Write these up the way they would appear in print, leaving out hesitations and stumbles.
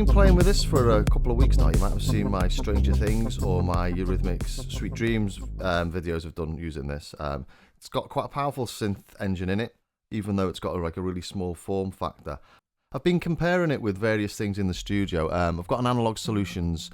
been playing with this for a couple of weeks now. You might have seen my Stranger Things or my Eurythmics Sweet Dreams videos I've done using this. It's got quite a powerful synth engine in it, even though it's got a really small form factor. I've been comparing it with various things in the studio. I've got an Analog Solutions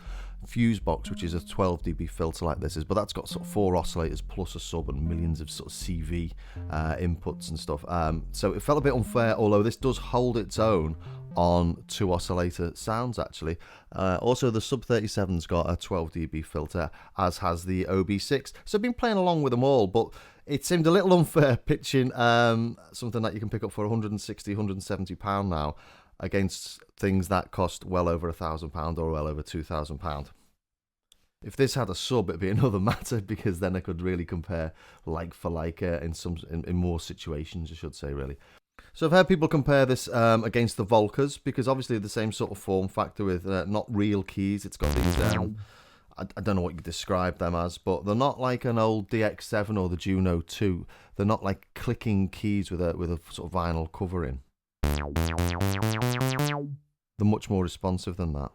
fuse box, which is a 12 dB filter like this is, but that's got sort of 4 oscillators plus a sub and millions of sort of CV inputs and stuff. So it felt a bit unfair, although this does hold its own on 2 oscillator sounds actually. Also the Sub 37's got a 12 dB filter, as has the OB6. So I've been playing along with them all, but it seemed a little unfair pitching something that you can pick up for £160, £170 now against things that cost well over £1,000 or well over £2,000. If this had a sub, it'd be another matter, because then I could really compare like for like in more situations, I should say, really. So I've heard people compare this against the Volcas, because obviously the same sort of form factor with not real keys. It's got these, I don't know what you describe them as, but they're not like an old DX7 or the Juno 2. They're not like clicking keys with a sort of vinyl covering. They're much more responsive than that.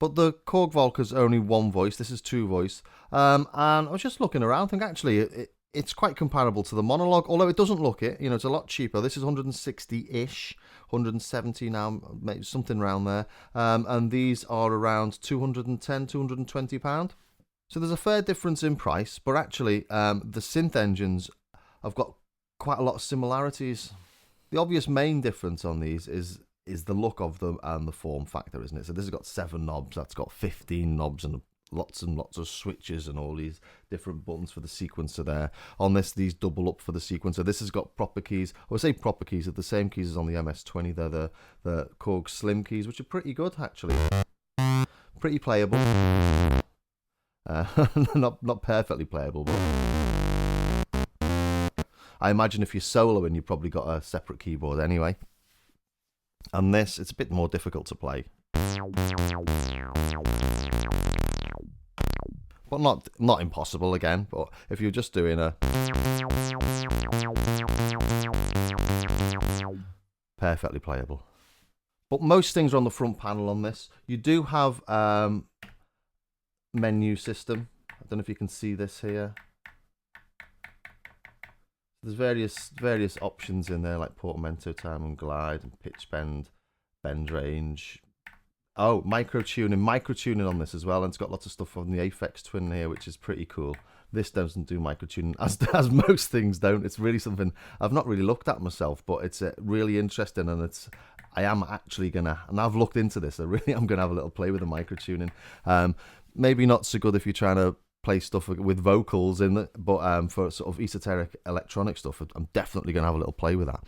But the KORG Volca's only one voice. This is 2 voice. And I was just looking around, I think actually it's quite comparable to the Monologue, although it doesn't look it. You know, it's a lot cheaper. This is 160-ish, 170 now, maybe something around there. And these are around £210, £220. So there's a fair difference in price, but actually the synth engines have got quite a lot of similarities. The obvious main difference on these is the look of them and the form factor, isn't it? So this has got 7 knobs, that's got 15 knobs and lots of switches and all these different buttons for the sequencer there. On this, these double up for the sequencer. This has got proper keys. I would say proper keys are the same keys as on the MS-20. They're the KORG Slim keys, which are pretty good actually. Pretty playable. Not perfectly playable, but I imagine if you're soloing, you've probably got a separate keyboard anyway. And this, it's a bit more difficult to play. But not impossible again, but if you're just doing a perfectly playable. But most things are on the front panel on this. You do have menu system. I don't know if you can see this here. There's various options in there, like portamento, time and glide, and pitch bend, bend range. Oh, micro-tuning on this as well, and it's got lots of stuff on the Aphex Twin here, which is pretty cool. This doesn't do micro-tuning, as most things don't. It's really something I've not really looked at myself, but it's really interesting, and I am actually gonna, and I've looked into this, I really am gonna have a little play with the micro-tuning. Maybe not so good if you're trying to play stuff with vocals in it, but for sort of esoteric electronic stuff, I'm definitely gonna have a little play with that.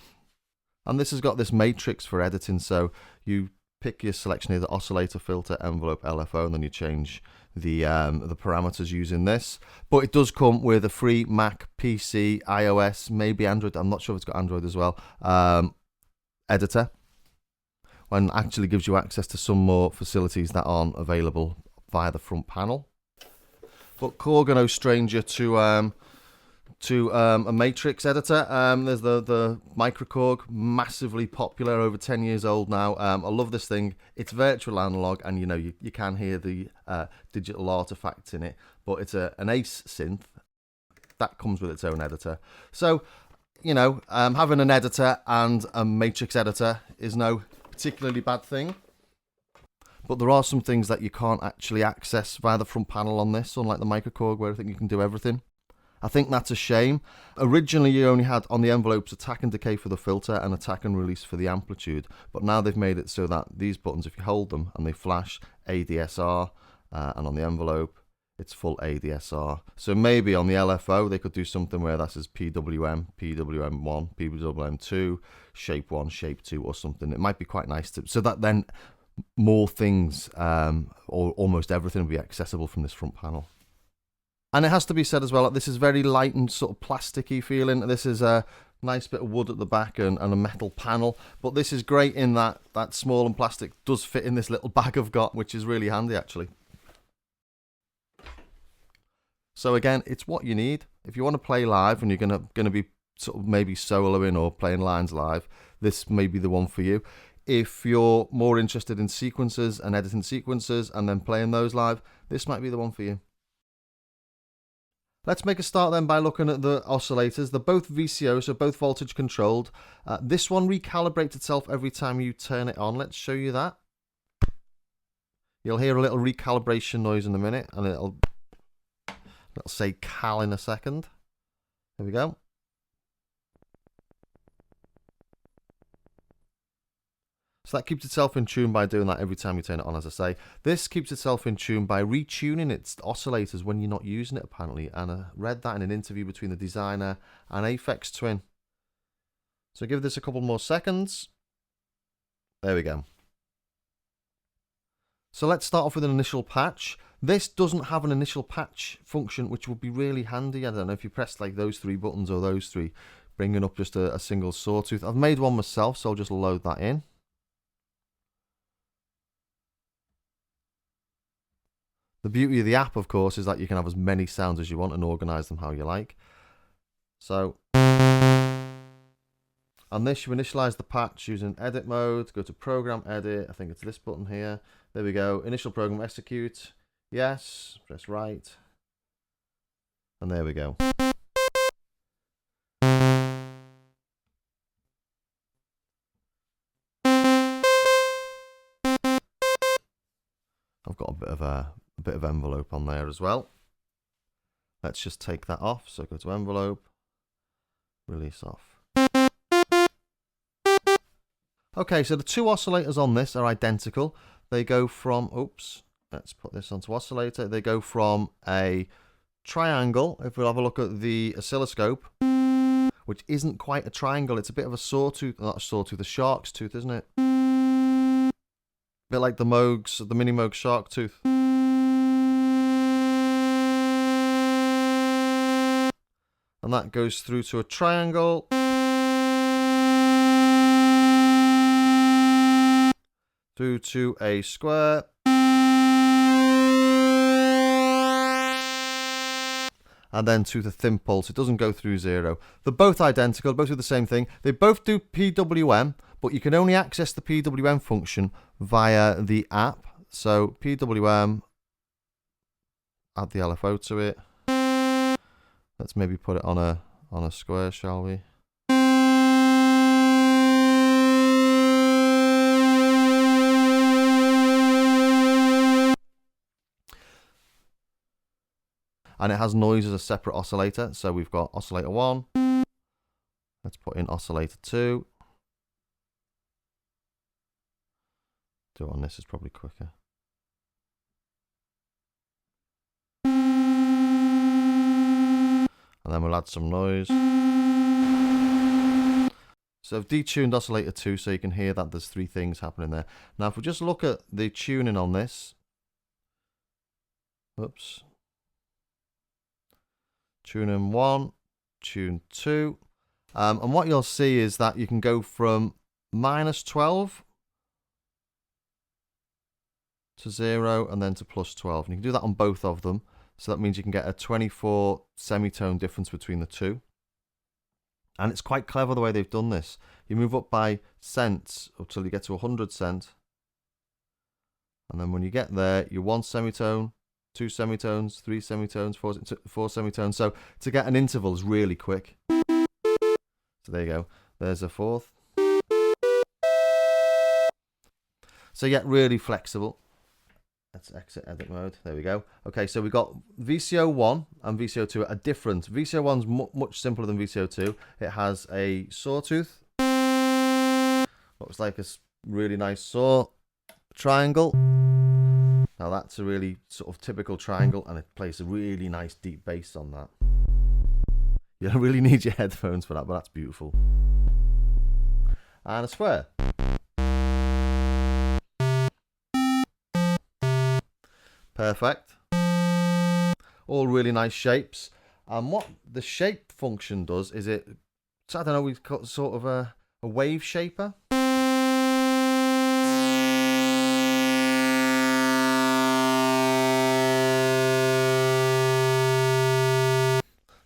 And this has got this matrix for editing, so you pick your selection here, the oscillator, filter, envelope, LFO, and then you change the parameters using this. But it does come with a free Mac, PC, iOS, maybe Android, I'm not sure if it's got Android as well, editor, and actually gives you access to some more facilities that aren't available via the front panel. But KORG are no stranger to a matrix editor. There's the Micro KORG, massively popular, over 10 years old now. I love this thing. It's virtual analog, and you know you can hear the digital artifacts in it. But it's an Ace synth that comes with its own editor. So you know, having an editor and a matrix editor is no particularly bad thing. But there are some things that you can't actually access via the front panel on this, unlike the Micro KORG, where I think you can do everything. I think that's a shame. Originally, you only had on the envelopes attack and decay for the filter and attack and release for the amplitude. But now they've made it so that these buttons, if you hold them and they flash, ADSR, and on the envelope, it's full ADSR. So maybe on the LFO, they could do something where that says PWM, PWM1, PWM2, shape 1, shape 2 or something. It might be quite nice to, so that then more things, or almost everything, will be accessible from this front panel. And it has to be said as well that this is very light and sort of plasticky feeling. This is a nice bit of wood at the back and a metal panel, but this is great in that small and plastic does fit in this little bag I've got, which is really handy actually. So again, it's what you need. If you want to play live and you're gonna be sort of maybe soloing or playing lines live, this may be the one for you. if you're more interested in sequences and editing sequences and then playing those live, this might be the one for you. Let's make a start then by looking at the oscillators. They're both VCOs, so both voltage controlled. This one recalibrates itself every time you turn it on. Let's show you that. You'll hear a little recalibration noise in a minute, and it'll say cal in a second. There we go. So that keeps itself in tune by doing that every time you turn it on, as I say. This keeps itself in tune by retuning its oscillators when you're not using it, apparently. And I read that in an interview between the designer and Aphex Twin. So give this a couple more seconds. There we go. So let's start off with an initial patch. This doesn't have an initial patch function, which would be really handy. I don't know if you press like those three buttons or those three, bringing up just a single sawtooth. I've made one myself, so I'll just load that in. The beauty of the app, of course, is that you can have as many sounds as you want and organize them how you like. So, on this, you initialize the patch using edit mode, go to program edit, I think it's this button here. There we go, initial program execute, yes, press right, and there we go. I've got a bit of envelope on there as well. Let's just take that off. So go to envelope, release off. Okay, so the two oscillators on this are identical. They go from, oops, let's put this onto oscillator. They go from a triangle, if we'll have a look at the oscilloscope, which isn't quite a triangle. It's a bit of a sawtooth, not a sawtooth, a shark's tooth, isn't it? A bit like the Moogs, the mini Moog shark tooth. And that goes through to a triangle. Through to a square. And then to the thin pulse. It doesn't go through zero. They're both identical, both do the same thing. They both do PWM, but you can only access the PWM function via the app. So PWM, add the LFO to it. Let's maybe put it on a square, shall we? And it has noise as a separate oscillator. So we've got oscillator 1. Let's put in oscillator 2. Do it on this is probably quicker. And then we'll add some noise. So I've detuned oscillator 2 so you can hear that there's three things happening there. Now if we just look at the tuning on this. Oops. Tune 1, tune 2. And what you'll see is that you can go from -12 to 0 and then to +12. And you can do that on both of them. So that means you can get a 24 semitone difference between the two. And it's quite clever the way they've done this. You move up by cents until you get to 100 cent. And then when you get there, you're 1 semitone, 2 semitones, 3 semitones, 4 semitones. So to get an interval is really quick. So there you go. There's a fourth. So yeah, really flexible. Let's exit edit mode. There we go. Okay, so we got VCO 1 and VCO 2 are different. VCO 1's much simpler than VCO 2. It has a sawtooth. Looks like a really nice saw triangle. Now that's a really sort of typical triangle, and it plays a really nice deep bass on that. You don't really need your headphones for that, but that's beautiful. And a square. Perfect. All really nice shapes. And what the shape function does is I don't know, we've got sort of a wave shaper.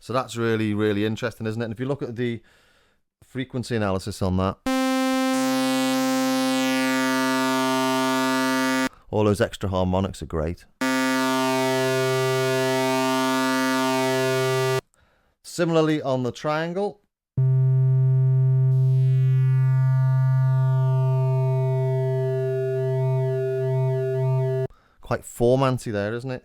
So that's really, really interesting, isn't it? And if you look at the frequency analysis on that, All those extra harmonics are great. Similarly on the triangle. Quite formanty there, isn't it?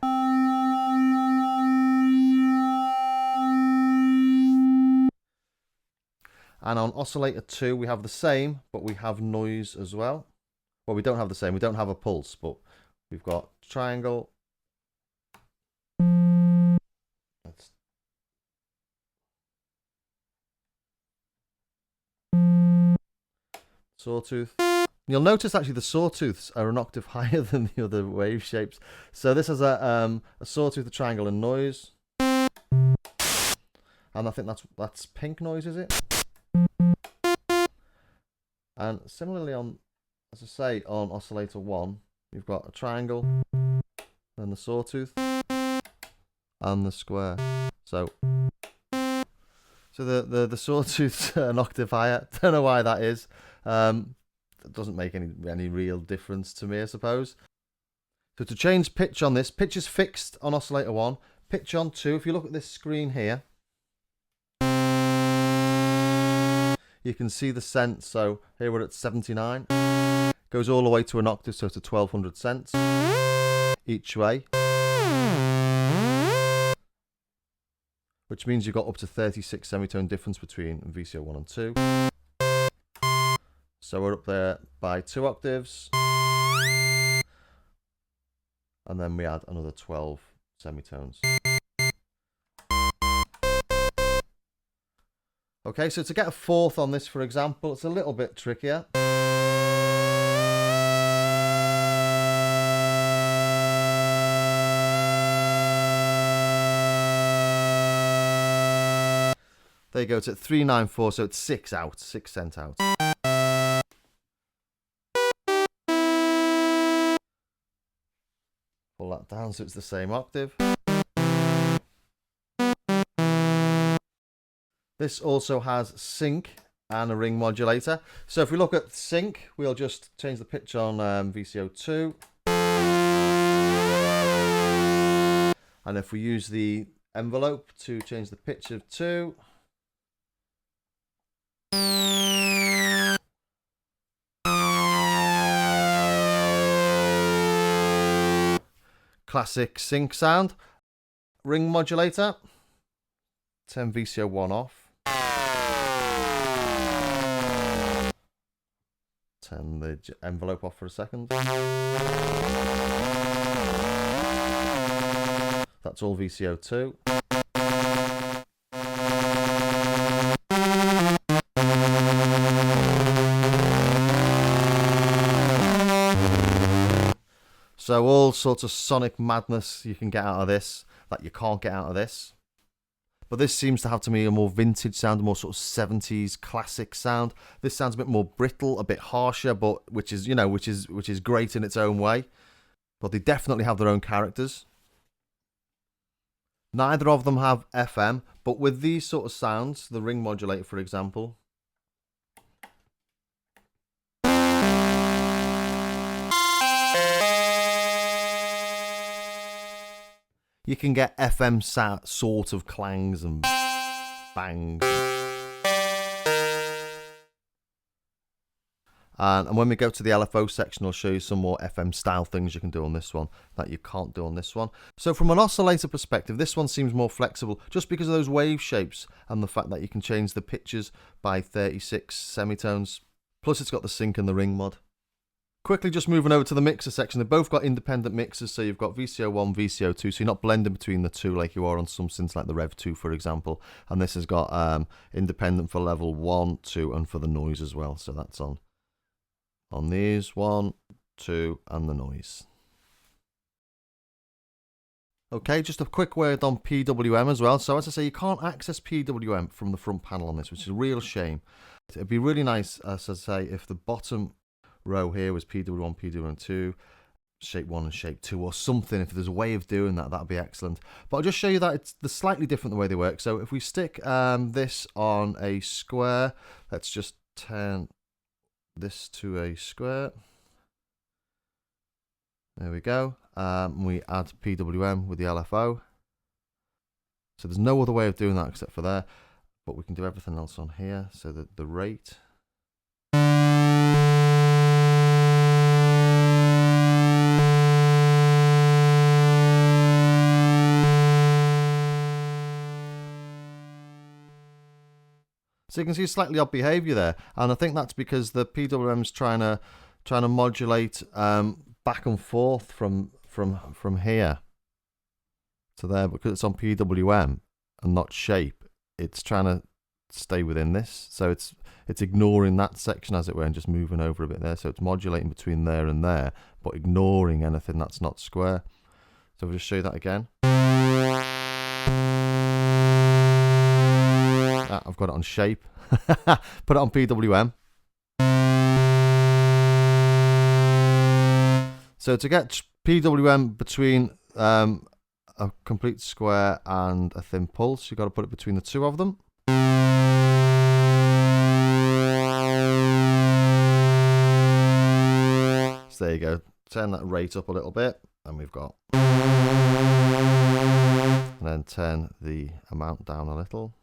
And on oscillator 2, we have the same, but we have noise as well. Well, we don't have the same. We don't have a pulse, but we've got triangle. Sawtooth. You'll notice actually the sawtooths are an octave higher than the other wave shapes. So this is a sawtooth, a triangle, and noise. And I think that's pink noise, is it? And similarly on, as I say, on oscillator 1, you've got a triangle, then the sawtooth, and the square. So the sawtooth's an octave higher. Don't know why that is. It doesn't make any real difference to me, I suppose. So to change pitch on this, pitch is fixed on oscillator 1. Pitch on 2, if you look at this screen here, you can see the cents. So here we're at 79. Goes all the way to an octave, so to 1200 cents each way. Which means you've got up to 36 semitone difference between VCO 1 and 2. So we're up there by 2 octaves. And then we add another 12 semitones. Okay, so to get a fourth on this, for example, it's a little bit trickier. There you go, it's at 394, so it's 6 out, 6 cent out. Pull that down so it's the same octave. This also has sync and a ring modulator. So if we look at sync, we'll just change the pitch on VCO 2. And if we use the envelope to change the pitch of 2, classic sync sound. Ring modulator. Turn VCO 1 off. Turn the envelope off for a second. That's all VCO 2. So all sorts of sonic madness you can get out of this that you can't get out of this. But this seems to have, to me, a more vintage sound, a more sort of 70s classic sound. This sounds a bit more brittle, a bit harsher, but which is great in its own way. But they definitely have their own characters. Neither of them have FM, but with these sort of sounds, the ring modulator, for example, you can get FM sort of clangs and bangs. And when we go to the LFO section, I'll show you some more FM style things you can do on this one that you can't do on this one. So from an oscillator perspective, this one seems more flexible just because of those wave shapes and the fact that you can change the pitches by 36 semitones. Plus it's got the sync and the ring mod. Quickly just moving over to the mixer section, they've both got independent mixers, so you've got VCO 1, VCO 2, so you're not blending between the two like you are on some synths like the Rev 2, for example. And this has got independent for level 1, 2, and for the noise as well. So that's on these, 1, 2, and the noise. Okay, just a quick word on PWM as well. So as I say, you can't access PWM from the front panel on this, which is a real shame. It'd be really nice, as I say, if the bottom row here was PW1, PW2, shape 1 and shape 2 or something. If there's a way of doing that, that'd be excellent. But I'll just show you that they're slightly different the way they work. So if we stick this on a square, let's just turn this to a square. There we go. We add PWM with the LFO. So there's no other way of doing that except for there, but we can do everything else on here. So the rate. So you can see slightly odd behavior there, and I think that's because the PWM's trying to modulate back and forth from here to there, because it's on PWM and not shape. It's trying to stay within this, so it's ignoring that section, as it were, and just moving over a bit there. So it's modulating between there and there, but ignoring anything that's not square. So I'll just show you that again. I've got it on shape. Put it on PWM. So to get PWM between a complete square and a thin pulse, you've got to put it between the two of them. So there you go. Turn that rate up a little bit, and we've got. And then turn the amount down a little.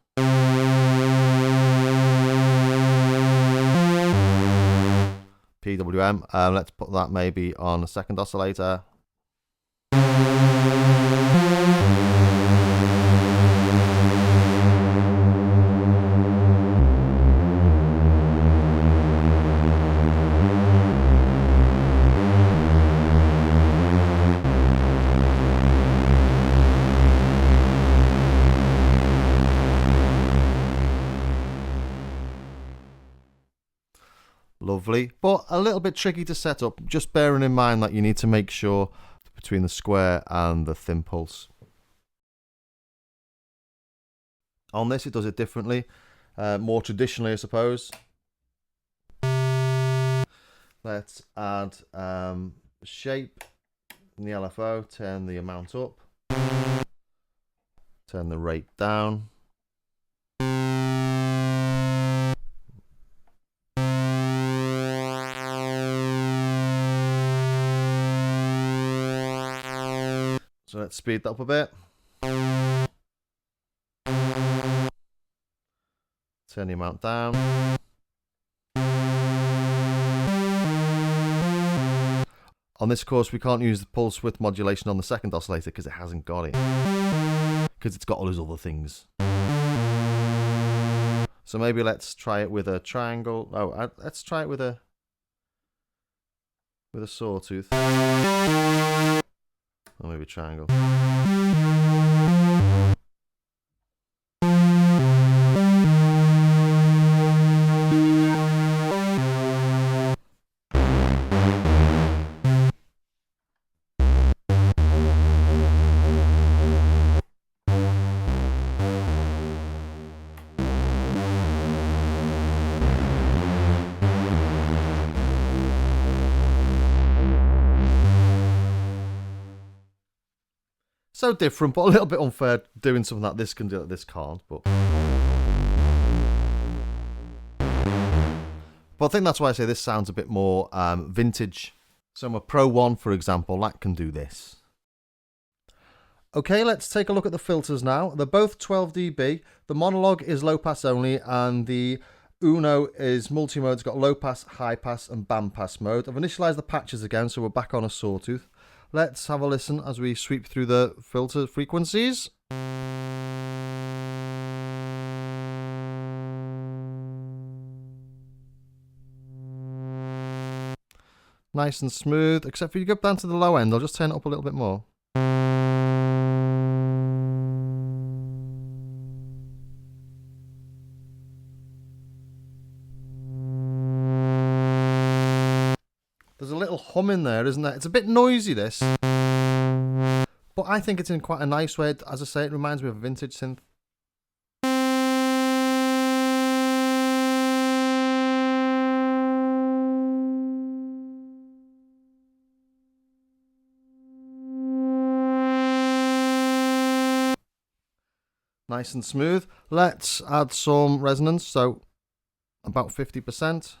PWM, let's put that maybe on a second oscillator. Lovely, but a little bit tricky to set up, just bearing in mind that you need to make sure between the square and the thin pulse. On this it does it differently, more traditionally I suppose. Let's add shape in the LFO, turn the amount up, turn the rate down. So let's speed that up a bit. Turn the amount down. On this course, we can't use the pulse width modulation on the second oscillator because it hasn't got it. Because it's got all those other things. So maybe let's try it with a triangle. Oh, let's try it with a sawtooth. Or maybe triangle. So different, but a little bit unfair doing something that this can do that this can't. But I think that's why I say this sounds a bit more vintage. So my Pro 1, for example, that can do this. Okay, let's take a look at the filters now. They're both 12 dB. The Monologue is low pass only, and the Uno is multi-mode. It's got low pass, high pass, and band pass mode. I've initialized the patches again, so we're back on a sawtooth. Let's have a listen as we sweep through the filter frequencies. Nice and smooth, except for you go down to the low end. I'll just turn it up a little bit more. There's a little hum in there, isn't there? It's a bit noisy, this. But I think it's in quite a nice way. As I say, it reminds me of a vintage synth. Nice and smooth. Let's add some resonance, so about 50%.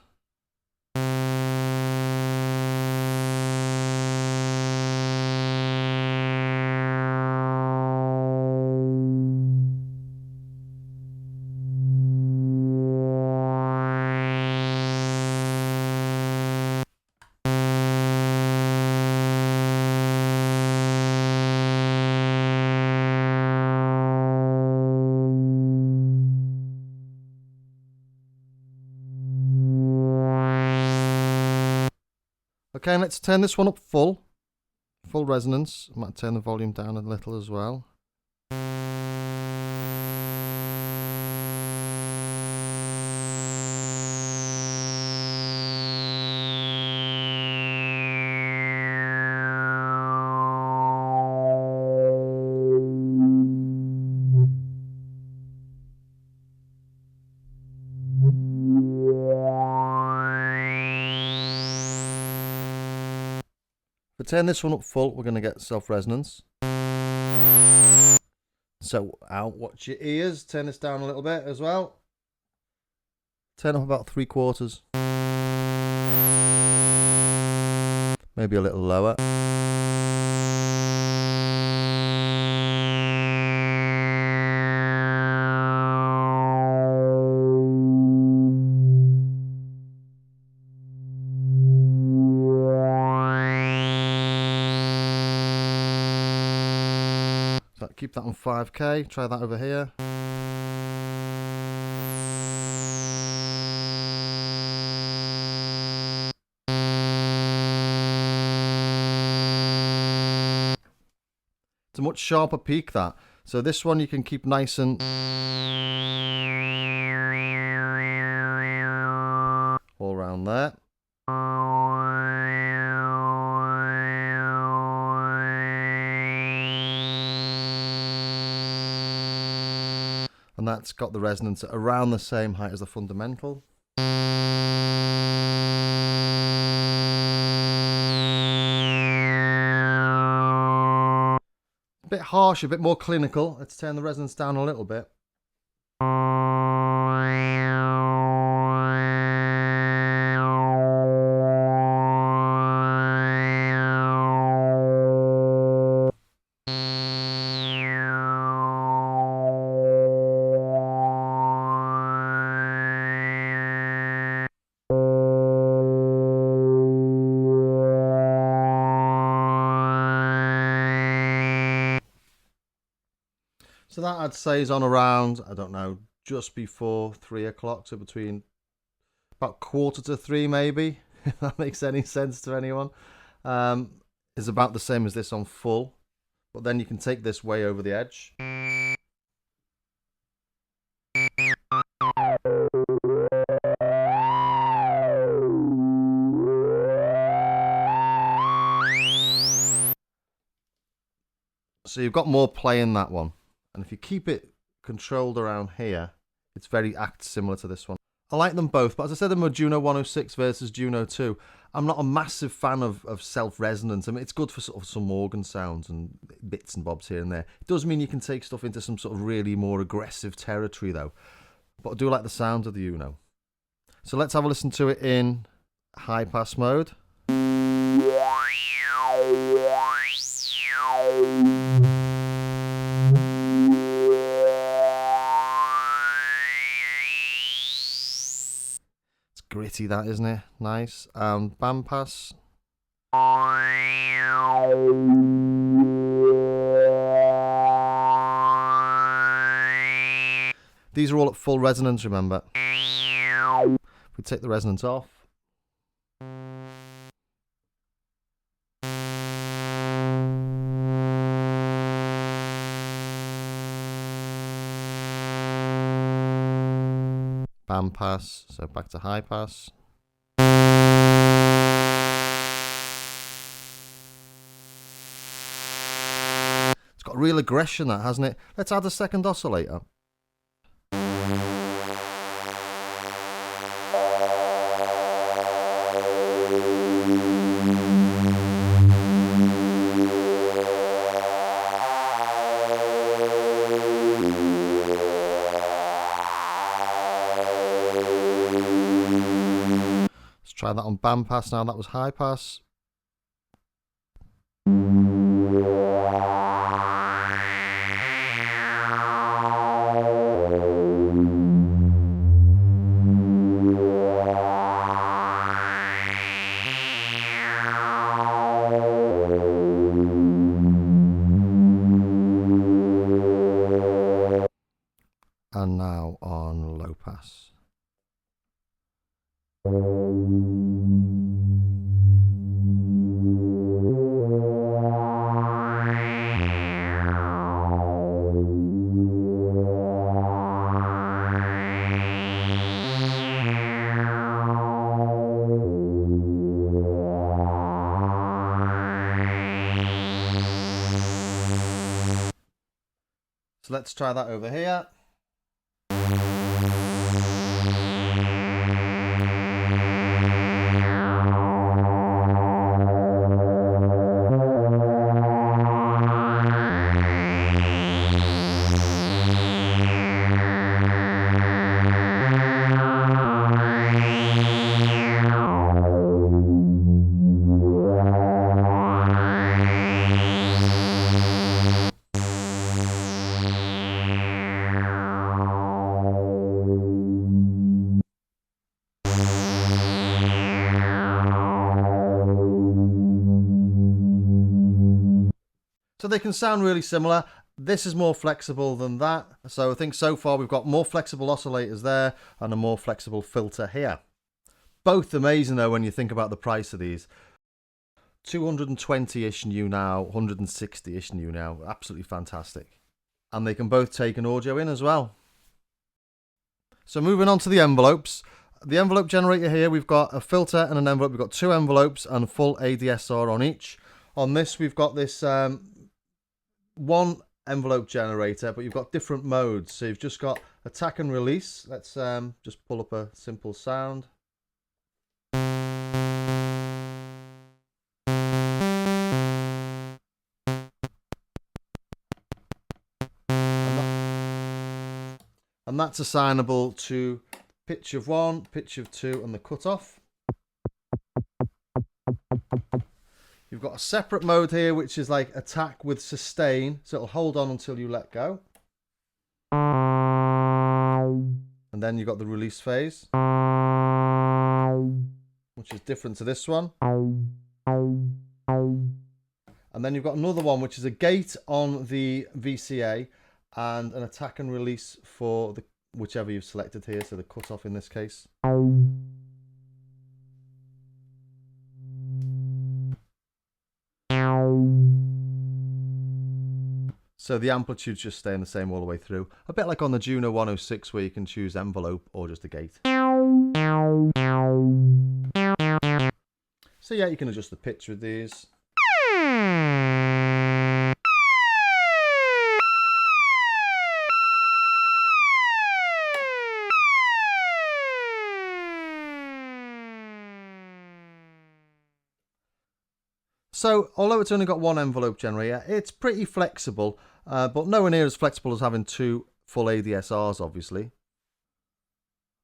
Okay, let's turn this one up full resonance. I might turn the volume down a little as well. If we turn this one up full, we're going to get self-resonance. So out, watch your ears. Turn this down a little bit as well. Turn up about 3/4. Maybe a little lower. So keep that on 5K. Try that over here. It's a much sharper peak, that. So this one you can keep nice and all around there. And that's got the resonance at around the same height as the fundamental. A bit harsh, a bit more clinical. Let's turn the resonance down a little bit. So that I'd say is on around, I don't know, just before 3 o'clock, so between about 2:45 maybe, if that makes any sense to anyone. Is about the same as this on full, but then you can take this way over the edge. So you've got more play in that one. And if you keep it controlled around here, it's very similar to this one. I like them both, but as I said in my Juno 106 versus Juno 2, I'm not a massive fan of self-resonance. I mean, it's good for sort of some organ sounds and bits and bobs here and there. It does mean you can take stuff into some sort of really more aggressive territory, though. But I do like the sound of the Juno. So let's have a listen to it in high-pass mode. Gritty, that, isn't it? Nice. Band pass. These are all at full resonance, remember. We take the resonance off. Band pass, so back to high pass. It's got real aggression, that, hasn't it? Let's add a second oscillator. Try that on band pass now, that was high pass. And now on low pass. So let's try that over here. So they can sound really similar. This is more flexible than that. So I think so far we've got more flexible oscillators there and a more flexible filter here. Both amazing though when you think about the price of these. 220-ish new now, 160-ish new now. Absolutely fantastic. And they can both take an audio in as well. So moving on to the envelopes. The envelope generator here, we've got a filter and an envelope. We've got two envelopes and a full ADSR on each. On this, we've got this one envelope generator, but you've got different modes. So you've just got attack and release. Let's just pull up a simple sound. And that's assignable to pitch of 1, pitch of 2, and the cutoff. You've got a separate mode here, which is like attack with sustain. So it'll hold on until you let go. And then you've got the release phase, which is different to this one. And then you've got another one, which is a gate on the VCA and an attack and release for the whichever you've selected here. So the cutoff in this case. So the amplitude's just staying the same all the way through. A bit like on the Juno 106 where you can choose envelope or just a gate. So yeah, you can adjust the pitch with these. So, although it's only got one envelope generator, it's pretty flexible, but nowhere near as flexible as having two full ADSRs, obviously.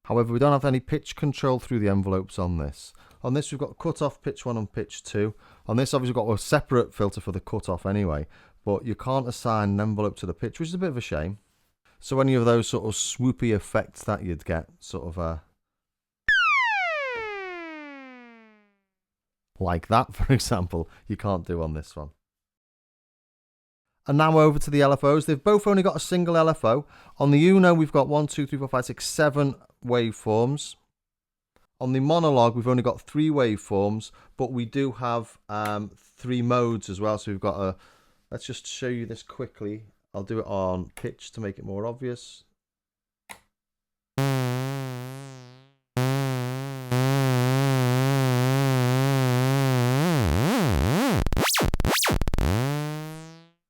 However, we don't have any pitch control through the envelopes on this. On this, we've got cutoff, pitch 1 and pitch 2. On this, obviously, we've got a separate filter for the cutoff anyway, but you can't assign an envelope to the pitch, which is a bit of a shame. So any of those sort of swoopy effects that you'd get, sort of like that, for example, you can't do on this one. And now over to the LFOs. They've both only got a single LFO. On the Uno, we've got 1, 2, 3, 4, 5, 6, 7 waveforms. On the Monologue, we've only got 3 waveforms, but we do have 3 modes as well. So we've got a, let's just show you this quickly. I'll do it on pitch to make it more obvious.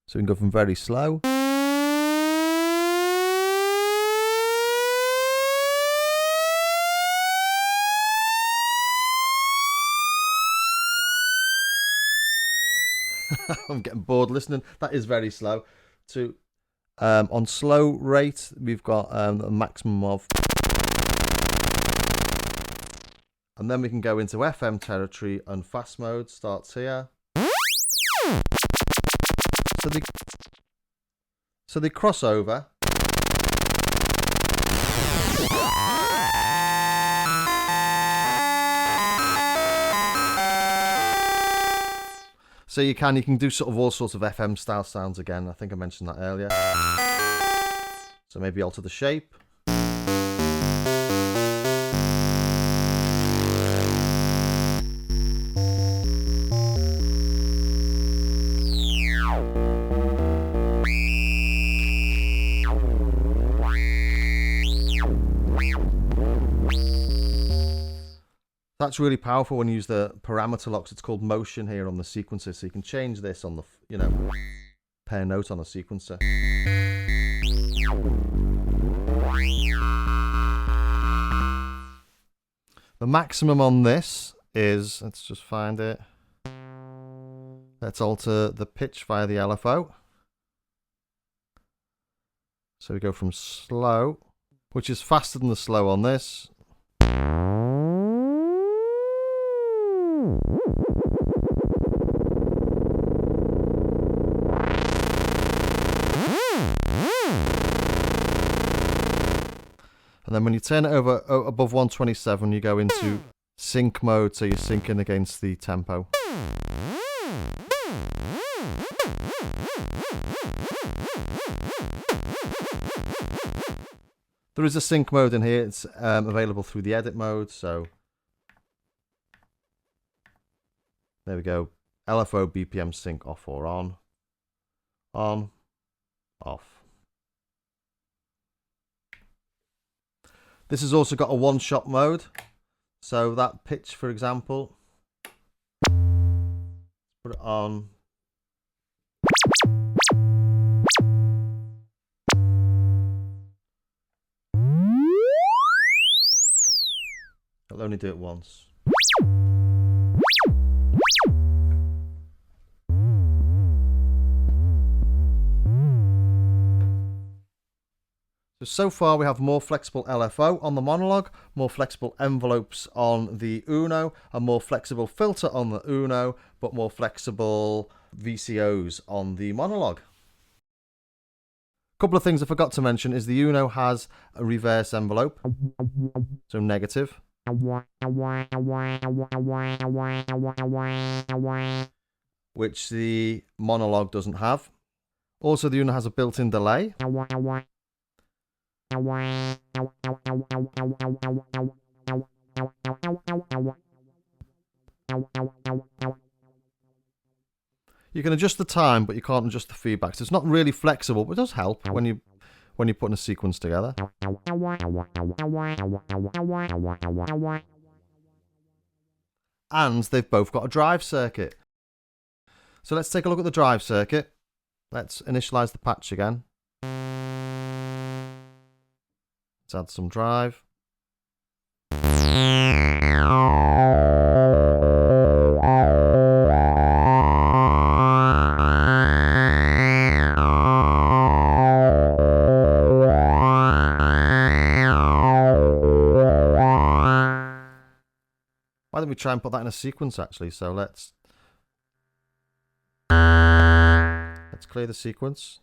So we can go from very slow. I'm getting bored listening. That is very slow. To on slow rate, we've got a maximum of, and then we can go into FM territory, and fast mode starts here. So they cross over. So you can do sort of all sorts of FM style sounds again. I think I mentioned that earlier. So maybe alter the shape. That's really powerful when you use the parameter locks. It's called motion here on the sequencer, so you can change this on the, pair note on a sequencer. The maximum on this is, let's just find it. Let's alter the pitch via the LFO. So we go from slow, which is faster than the slow on this. And then when you turn it over above 127, you go into sync mode, so you're syncing against the tempo. There is a sync mode in here. It's available through the edit mode, so there we go. LFO BPM sync off or on, off. This has also got a one-shot mode, so that pitch, for example, put it on. I'll only do it once. So far we have more flexible LFO on the Monologue, more flexible envelopes on the Uno, a more flexible filter on the Uno, but more flexible VCOs on the Monologue. A couple of things I forgot to mention is the Uno has a reverse envelope, so negative. Which the Monologue doesn't have. Also, the Uno has a built-in delay. You can adjust the time, but you can't adjust the feedback. So it's not really flexible, but it does help when you're putting a sequence together. And they've both got a drive circuit. So let's take a look at the drive circuit. Let's initialize the patch again. Let's add some drive. Why don't we try and put that in a sequence actually? So let's clear the sequence.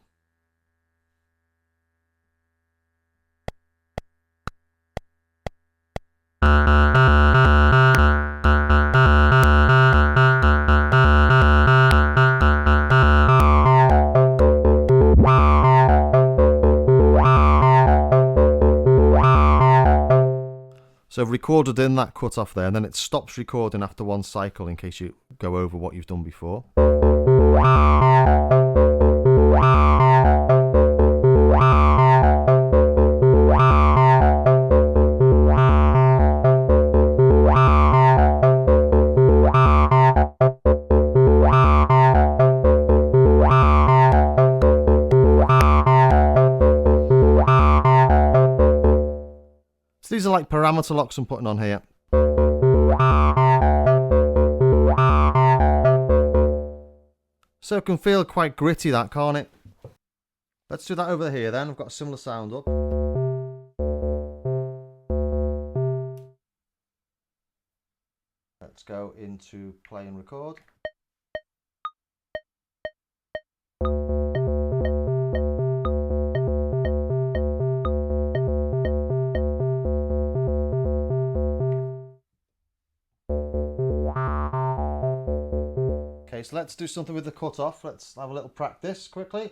So I've recorded in that cut off there, and then it stops recording after one cycle in case you go over what you've done before. These are like parameter locks I'm putting on here. So it can feel quite gritty, that, can't it? Let's do that over here then. I've got a similar sound up. Let's go into play and record. Okay, so let's do something with the cutoff. Let's have a little practice quickly.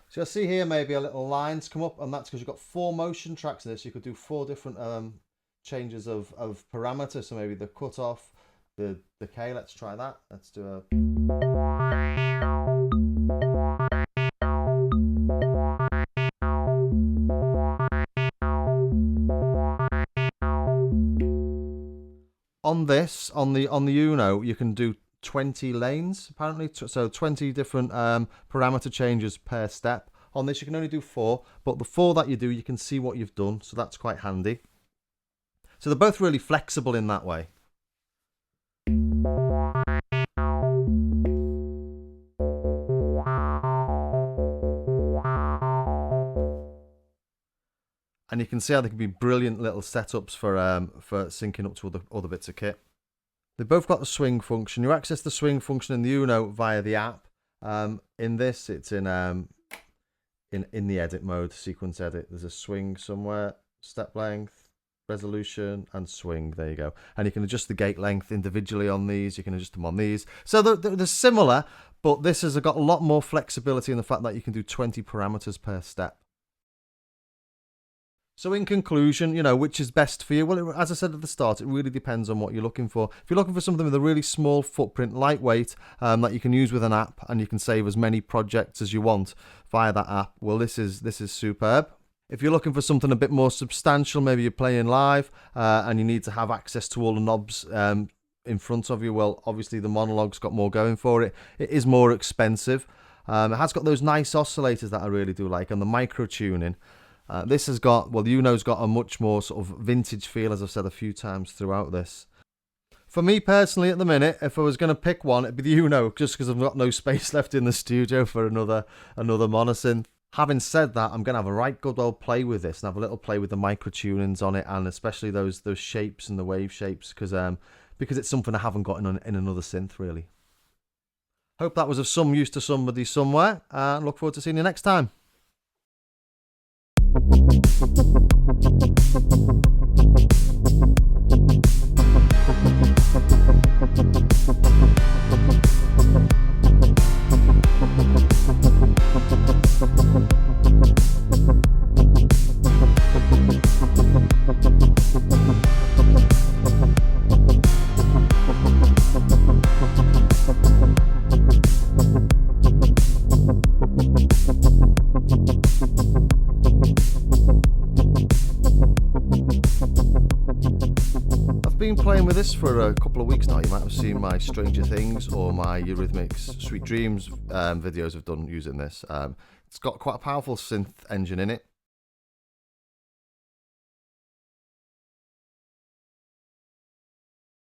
So you'll see here maybe a little lines come up, and that's because you've got 4 motion tracks there, so you could do 4 different changes of parameter. So maybe the cutoff, the decay. Let's try that. Let's do a. On this, on the Uno, you can do 20 lanes apparently, so 20 different parameter changes per step. On this, you can only do 4, but the 4 that you do, you can see what you've done, so that's quite handy. So they're both really flexible in that way. And you can see how they can be brilliant little setups for syncing up to other bits of kit. They've both got the swing function. You access the swing function in the Uno via the app. In this, it's in the edit mode, sequence edit. There's a swing somewhere, step length, resolution, and swing. There you go. And you can adjust the gate length individually on these. You can adjust them on these. So they're similar, but this has got a lot more flexibility in the fact that you can do 20 parameters per step. So in conclusion, you know, which is best for you? Well, as I said at the start, it really depends on what you're looking for. If you're looking for something with a really small footprint, lightweight, that you can use with an app and you can save as many projects as you want via that app, well, this is superb. If you're looking for something a bit more substantial, maybe you're playing live and you need to have access to all the knobs in front of you, well, obviously the Monologue's got more going for it. It is more expensive. It has got those nice oscillators that I really do like and the micro tuning. This has got, well, the Uno's got a much more sort of vintage feel, as I've said a few times throughout this. For me personally, at the minute, if I was going to pick one, it'd be the Uno, just because I've got no space left in the studio for another monosynth. Having said that, I'm going to have a right good old play with this and have a little play with the micro tunings on it, and especially those shapes and the wave shapes, because it's something I haven't got in another synth really. Hope that was of some use to somebody somewhere, and look forward to seeing you next time. Been playing with this for a couple of weeks now. You might have seen my Stranger Things or my Eurythmics Sweet Dreams videos I've done using this. It's got quite a powerful synth engine in it,